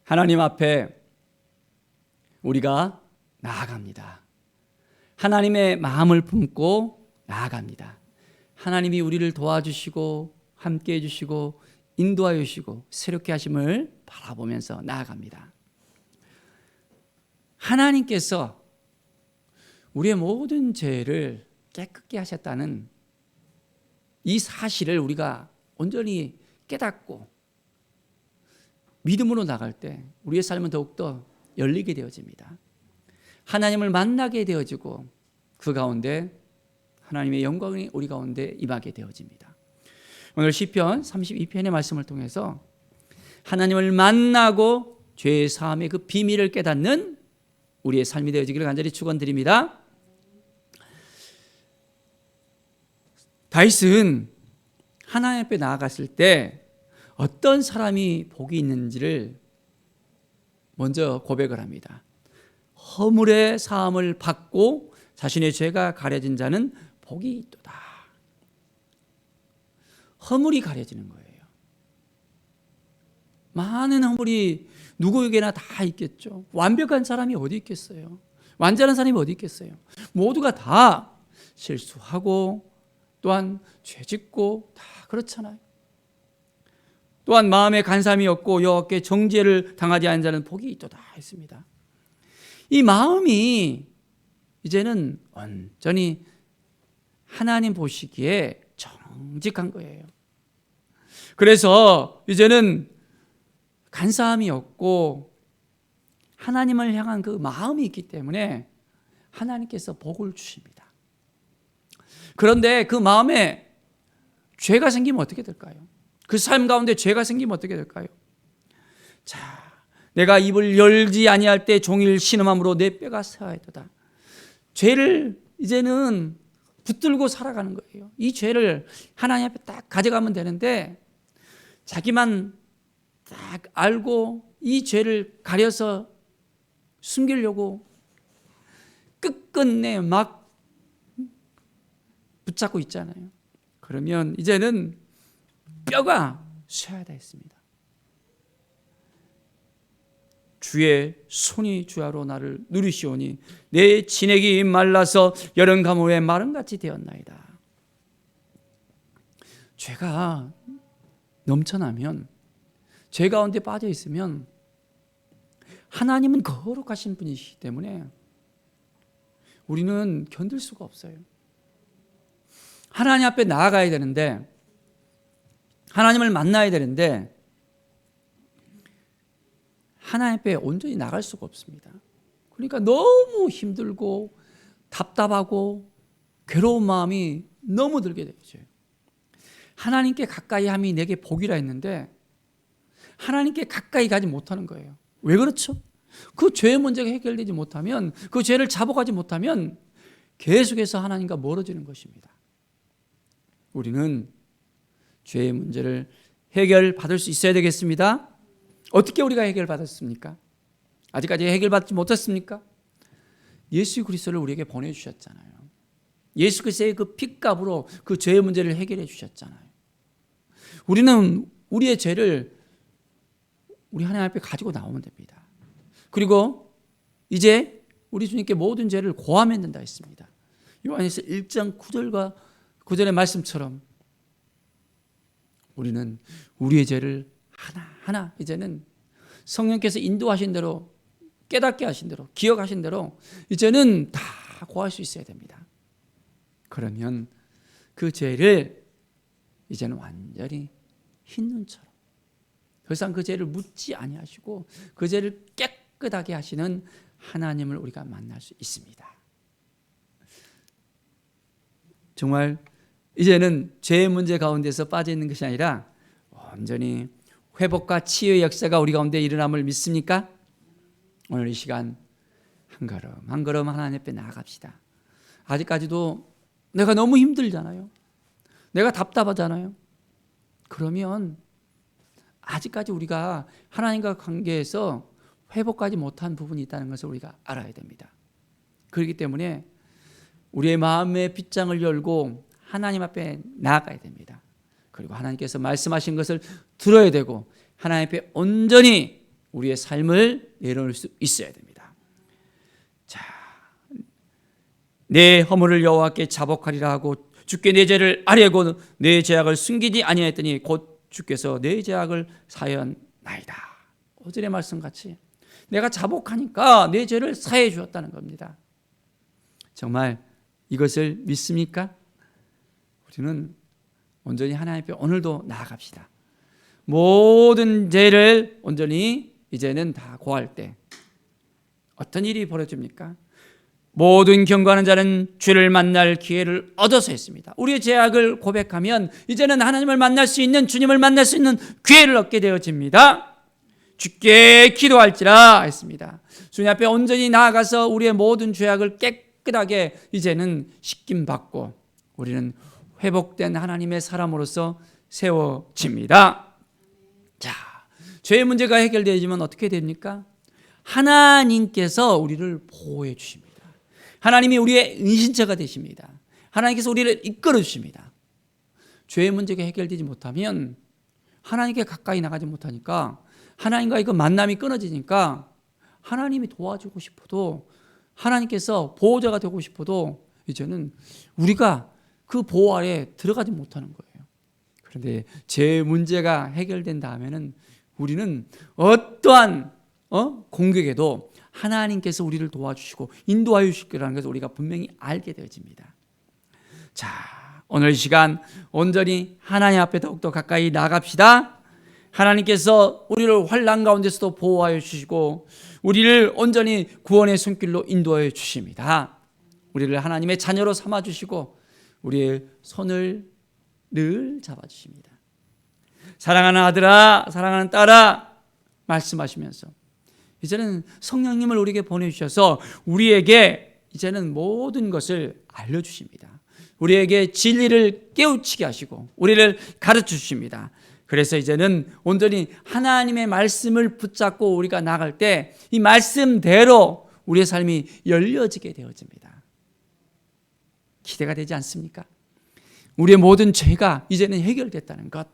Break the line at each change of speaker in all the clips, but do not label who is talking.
하나님 앞에 우리가 나아갑니다. 하나님의 마음을 품고 나아갑니다. 하나님이 우리를 도와주시고 함께해 주시고 인도하여 주시고 새롭게 하심을 바라보면서 나아갑니다. 하나님께서 우리의 모든 죄를 깨끗게 하셨다는 이 사실을 우리가 온전히 깨닫고 믿음으로 나갈 때 우리의 삶은 더욱더 열리게 되어집니다. 하나님을 만나게 되어지고 그 가운데 하나님의 영광이 우리 가운데 임하게 되어집니다. 오늘 시편 32편의 말씀을 통해서 하나님을 만나고 죄의 사함의 그 비밀을 깨닫는 우리의 삶이 되어지기를 간절히 축원드립니다. 다윗은 하나님 앞에 나아갔을 때 어떤 사람이 복이 있는지를 먼저 고백을 합니다. 허물의 사함을 받고 자신의 죄가 가려진 자는 복이 있도다. 허물이 가려지는 거예요. 많은 허물이 누구에게나 다 있겠죠. 완벽한 사람이 어디 있겠어요? 완전한 사람이 어디 있겠어요? 모두가 다 실수하고 또한 죄짓고 다 그렇잖아요. 또한 마음에 간삼이 없고 여호와께 정죄를 당하지 않은 자는 복이 있도다 했습니다. 이 마음이 이제는 완전히 하나님 보시기에 정직한 거예요. 그래서 이제는 간사함이 없고 하나님을 향한 그 마음이 있기 때문에 하나님께서 복을 주십니다. 그런데 그 마음에 죄가 생기면 어떻게 될까요? 그 삶 가운데 죄가 생기면 어떻게 될까요? 자, 내가 입을 열지 아니할 때 종일 신음함으로 내 뼈가 쇠하였도다. 죄를 이제는 붙들고 살아가는 거예요. 이 죄를 하나님 앞에 딱 가져가면 되는데 자기만 딱 알고 이 죄를 가려서 숨기려고 끝끝내 막 붙잡고 있잖아요. 그러면 이제는 뼈가 쇠하다 했습니다. 주의 손이 주야로 나를 누리시오니 내 진액이 말라서 여름 가뭄에 마름같이 되었나이다. 죄가 넘쳐나면, 죄 가운데 빠져 있으면 하나님은 거룩하신 분이시기 때문에 우리는 견딜 수가 없어요. 하나님 앞에 나아가야 되는데, 하나님을 만나야 되는데 하나님 앞에 온전히 나갈 수가 없습니다. 그러니까 너무 힘들고 답답하고 괴로운 마음이 너무 들게 되죠. 하나님께 가까이 함이 내게 복이라 했는데 하나님께 가까이 가지 못하는 거예요. 왜 그렇죠? 그 죄의 문제가 해결되지 못하면, 그 죄를 잡아가지 못하면 계속해서 하나님과 멀어지는 것입니다. 우리는 죄의 문제를 해결받을 수 있어야 되겠습니다. 어떻게 우리가 해결받았습니까? 아직까지 해결받지 못했습니까? 예수 그리스도를 우리에게 보내주셨잖아요. 예수 그리스도의 그 핏값으로 그 죄의 문제를 해결해 주셨잖아요. 우리는 우리의 죄를 우리 하나님 앞에 가지고 나오면 됩니다. 그리고 이제 우리 주님께 모든 죄를 고하면 된다 했습니다. 요한에서 1장 9절과 9절의 말씀처럼 우리는 우리의 죄를 하나하나 이제는 성령께서 인도하신 대로, 깨닫게 하신 대로, 기억하신 대로 이제는 다 고할 수 있어야 됩니다. 그러면 그 죄를 이제는 완전히 흰 눈처럼 더 이상 그 죄를 묻지 아니하시고 그 죄를 깨끗하게 하시는 하나님을 우리가 만날 수 있습니다. 정말 이제는 죄의 문제 가운데서 빠져 있는 것이 아니라 완전히 회복과 치유의 역사가 우리 가운데 일어남을 믿습니까? 오늘 이 시간 한 걸음 한 걸음 하나님 앞에 나아갑시다. 아직까지도 내가 너무 힘들잖아요. 내가 답답하잖아요. 그러면 아직까지 우리가 하나님과 관계에서 회복하지 못한 부분이 있다는 것을 우리가 알아야 됩니다. 그렇기 때문에 우리의 마음의 빗장을 열고 하나님 앞에 나아가야 됩니다. 그리고 하나님께서 말씀하신 것을 들어야 되고 하나님 앞에 온전히 우리의 삶을 내려놓을 수 있어야 됩니다. 자, 내 허물을 여호와께 자복하리라 하고 주께 내 죄를 아뢰고 내 죄악을 숨기지 아니하였더니 곧 주께서 내 죄악을 사하였나이다. 5절의 말씀같이 내가 자복하니까 내 죄를 사해 주었다는 겁니다. 정말 이것을 믿습니까? 우리는 온전히 하나님 앞에 오늘도 나아갑시다. 모든 죄를 온전히 이제는 다 고할 때 어떤 일이 벌어집니까? 모든 경고하는 자는 주를 만날 기회를 얻어서 했습니다. 우리의 죄악을 고백하면 이제는 하나님을 만날 수 있는, 주님을 만날 수 있는 기회를 얻게 되어집니다. 주께 기도할지라 했습니다. 주님 앞에 온전히 나아가서 우리의 모든 죄악을 깨끗하게 이제는 씻김받고 우리는 회복된 하나님의 사람으로서 세워집니다. 자, 죄의 문제가 해결되지만 어떻게 됩니까? 하나님께서 우리를 보호해 주십니다. 하나님이 우리의 은신처가 되십니다. 하나님께서 우리를 이끌어 주십니다. 죄의 문제가 해결되지 못하면 하나님께 가까이 나가지 못하니까 하나님과 그 만남이 끊어지니까 하나님이 도와주고 싶어도 하나님께서 보호자가 되고 싶어도 이제는 우리가 그 보호 아래에 들어가지 못하는 거예요. 그런데 죄의 문제가 해결된 다음에는 우리는 어떠한 공격에도 하나님께서 우리를 도와주시고 인도하여 주실 거라는 것을 우리가 분명히 알게 되어집니다. 자, 오늘 이 시간 온전히 하나님 앞에 더욱더 가까이 나갑시다. 하나님께서 우리를 환난 가운데서도 보호하여 주시고 우리를 온전히 구원의 손길로 인도하여 주십니다. 우리를 하나님의 자녀로 삼아 주시고 우리의 손을 늘 잡아 주십니다. 사랑하는 아들아, 사랑하는 딸아 말씀하시면서 이제는 성령님을 우리에게 보내주셔서 우리에게 이제는 모든 것을 알려주십니다. 우리에게 진리를 깨우치게 하시고 우리를 가르쳐 주십니다. 그래서 이제는 온전히 하나님의 말씀을 붙잡고 우리가 나갈 때 이 말씀대로 우리의 삶이 열려지게 되어집니다. 기대가 되지 않습니까? 우리의 모든 죄가 이제는 해결됐다는 것.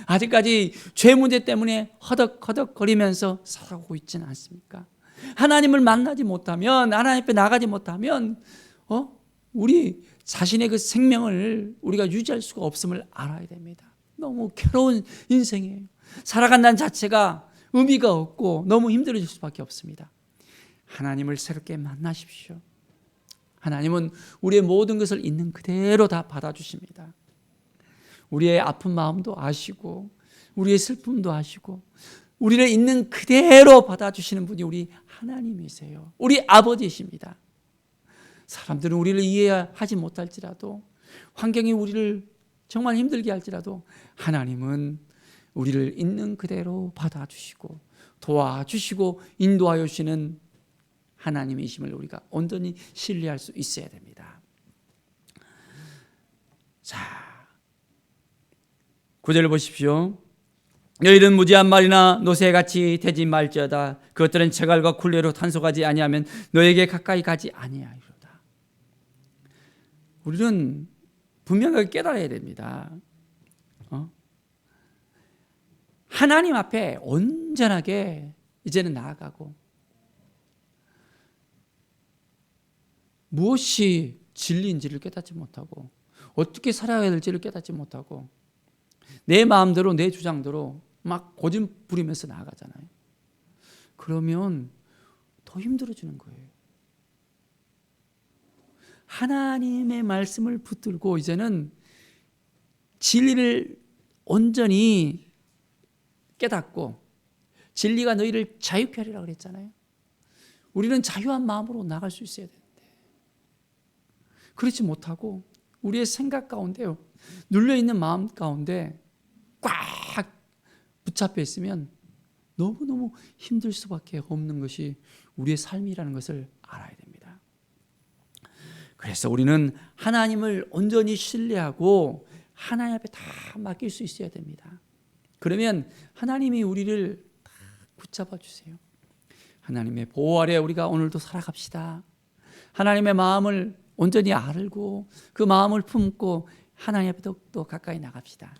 아직까지 죄 문제 때문에 허덕허덕거리면서 살아오고 있지는 않습니까? 하나님을 만나지 못하면, 하나님 앞에 나가지 못하면 우리 자신의 그 생명을 우리가 유지할 수가 없음을 알아야 됩니다. 너무 괴로운 인생이에요. 살아간다는 자체가 의미가 없고 너무 힘들어질 수밖에 없습니다. 하나님을 새롭게 만나십시오. 하나님은 우리의 모든 것을 있는 그대로 다 받아주십니다. 우리의 아픈 마음도 아시고 우리의 슬픔도 아시고 우리를 있는 그대로 받아주시는 분이 우리 하나님이세요. 우리 아버지이십니다. 사람들은 우리를 이해하지 못할지라도 환경이 우리를 정말 힘들게 할지라도 하나님은 우리를 있는 그대로 받아주시고 도와주시고 인도하여 주시는 하나님이심을 우리가 온전히 신뢰할 수 있어야 됩니다. 자, 9절 보십시오. 너희는 무지한 말이나 노새같이 되지 말지어다. 그것들은 재갈과 굴레로 탄속하지 아니하면 너에게 가까이 가지 아니하리로다. 우리는 분명하게 깨달아야 됩니다. 하나님 앞에 온전하게 이제는 나아가고 무엇이 진리인지를 깨닫지 못하고 어떻게 살아야 될지를 깨닫지 못하고 내 마음대로 내 주장대로 막 고집 부리면서 나아가잖아요. 그러면 더 힘들어지는 거예요. 하나님의 말씀을 붙들고 이제는 진리를 온전히 깨닫고 진리가 너희를 자유케 하리라 그랬잖아요. 우리는 자유한 마음으로 나갈 수 있어야 되는데 그렇지 못하고 우리의 생각 가운데요, 눌려있는 마음 가운데 꽉 붙잡혀 있으면 너무너무 힘들 수밖에 없는 것이 우리의 삶이라는 것을 알아야 됩니다. 그래서 우리는 하나님을 온전히 신뢰하고 하나님 앞에 다 맡길 수 있어야 됩니다. 그러면 하나님이 우리를 다 붙잡아 주세요. 하나님의 보호 아래 우리가 오늘도 살아갑시다. 하나님의 마음을 온전히 알고 그 마음을 품고 하나님 앞에 더 가까이 나갑시다.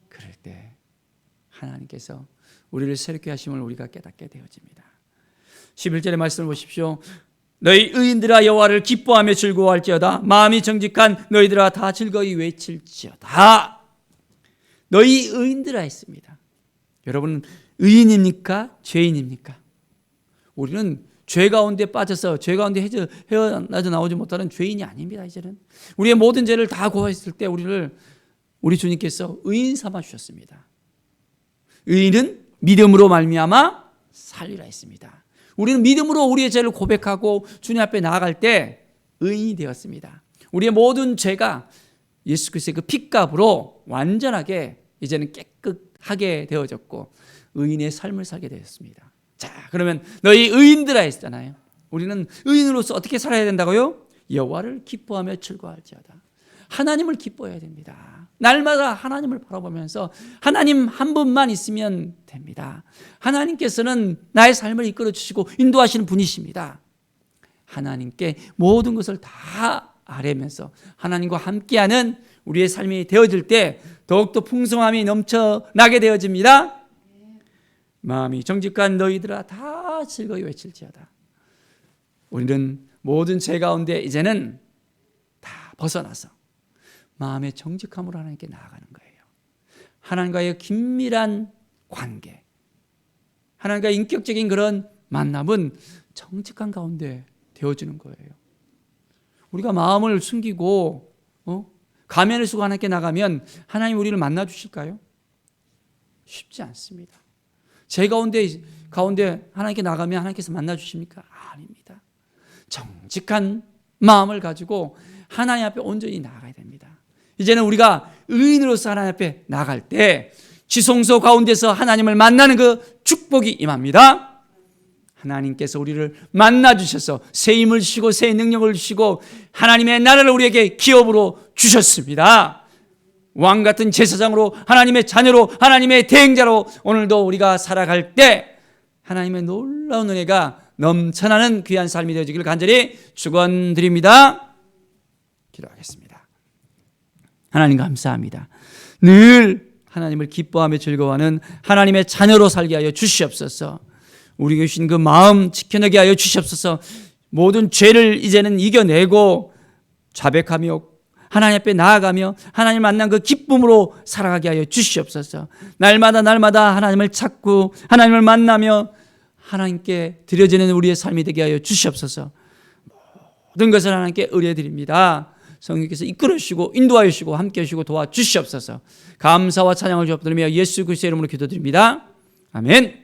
그럴 때 하나님께서 우리를 새롭게 하심을 우리가 깨닫게 되어집니다. 11절의 말씀을 보십시오. 너희 의인들아 여호와를 기뻐하며 즐거워할지어다. 마음이 정직한 너희들아 다 즐거이 외칠지어다. 너희 의인들아 했습니다. 여러분 의인입니까? 죄인입니까? 우리는 죄 가운데 빠져서 죄 가운데 헤어나져 나오지 못하는 죄인이 아닙니다. 이제는 우리의 모든 죄를 다 고하였을 때 우리 주님께서 의인 삼아 주셨습니다. 의인은 믿음으로 말미암아 살리라 했습니다. 우리는 믿음으로 우리의 죄를 고백하고 주님 앞에 나아갈 때 의인이 되었습니다. 우리의 모든 죄가 예수 그리스도의 그 핏값으로 완전하게 이제는 깨끗하게 되어졌고 의인의 삶을 살게 되었습니다. 자, 그러면 너희 의인들아 했잖아요. 우리는 의인으로서 어떻게 살아야 된다고요? 여호와를 기뻐하며 즐거워할지어다. 하나님을 기뻐해야 됩니다. 날마다 하나님을 바라보면서 하나님 한 분만 있으면 됩니다. 하나님께서는 나의 삶을 이끌어 주시고 인도하시는 분이십니다. 하나님께 모든 것을 다 아뢰면서 하나님과 함께하는 우리의 삶이 되어질 때 더욱더 풍성함이 넘쳐나게 되어집니다. 마음이 정직한 너희들아 다 즐거이 외칠지어다. 우리는 모든 죄 가운데 이제는 다 벗어나서 마음의 정직함으로 하나님께 나아가는 거예요. 하나님과의 긴밀한 관계, 하나님과의 인격적인 그런 만남은 정직한 가운데 되어지는 거예요. 우리가 마음을 숨기고 가면을 쓰고 하나님께 나가면 하나님 우리를 만나 주실까요? 쉽지 않습니다. 제 가운데 하나님께 나가면 하나님께서 만나 주십니까? 아닙니다. 정직한 마음을 가지고 하나님 앞에 온전히 나아가야 됩니다. 이제는 우리가 의인으로서 하나님 앞에 나갈 때 지성소 가운데서 하나님을 만나는 그 축복이 임합니다. 하나님께서 우리를 만나 주셔서 새 힘을 주시고 새 능력을 주시고 하나님의 나라를 우리에게 기업으로 주셨습니다. 왕 같은 제사장으로 하나님의 자녀로 하나님의 대행자로 오늘도 우리가 살아갈 때 하나님의 놀라운 은혜가 넘쳐나는 귀한 삶이 되어지기를 간절히 축원드립니다. 기도하겠습니다. 하나님 감사합니다. 늘 하나님을 기뻐하며 즐거워하는 하나님의 자녀로 살게 하여 주시옵소서. 우리 주신 그 마음 지켜내게 하여 주시옵소서. 모든 죄를 이제는 이겨내고 자백하며 하나님 앞에 나아가며 하나님 만난 그 기쁨으로 살아가게 하여 주시옵소서. 날마다 하나님을 찾고 하나님을 만나며 하나님께 드려지는 우리의 삶이 되게 하여 주시옵소서. 모든 것을 하나님께 의뢰드립니다. 성령께서 이끌어 주시고 인도하여 주시고 함께 하시고 도와주시옵소서. 감사와 찬양을 주옵드리며 예수 그리스도의 이름으로 기도드립니다. 아멘.